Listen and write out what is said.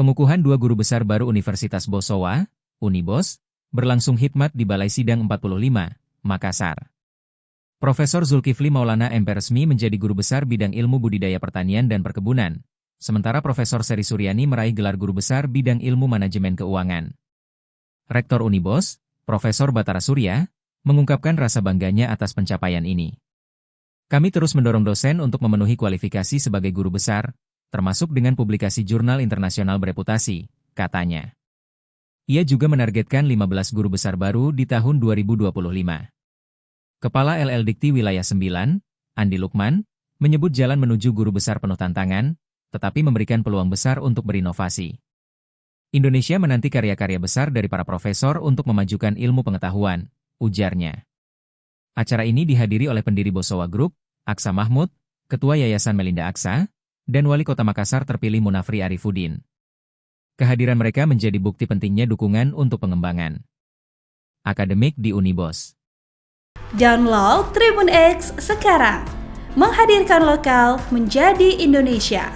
Pengukuhan dua guru besar baru Universitas Bosowa, Unibos, berlangsung hikmat di Balai Sidang 45, Makassar. Profesor Zulkifli Maulana MP resmi menjadi guru besar bidang ilmu budidaya pertanian dan perkebunan, sementara Profesor Seri Suryani meraih gelar guru besar bidang ilmu manajemen keuangan. Rektor Unibos, Profesor Batara Surya, mengungkapkan rasa bangganya atas pencapaian ini. Kami terus mendorong dosen untuk memenuhi kualifikasi sebagai guru besar, termasuk dengan publikasi jurnal internasional bereputasi, katanya. Ia juga menargetkan 15 guru besar baru di tahun 2025. Kepala LL Dikti Wilayah 9, Andi Lukman, menyebut jalan menuju guru besar penuh tantangan, tetapi memberikan peluang besar untuk berinovasi. Indonesia menanti karya-karya besar dari para profesor untuk memajukan ilmu pengetahuan, ujarnya. Acara ini dihadiri oleh pendiri Bosowa Group, Aksa Mahmud, Ketua Yayasan Melinda Aksa, dan Wali Kota Makassar terpilih Munafri Arifuddin. Kehadiran mereka menjadi bukti pentingnya dukungan untuk pengembangan akademik di Unibos. Download Tribun X sekarang, menghadirkan lokal menjadi Indonesia.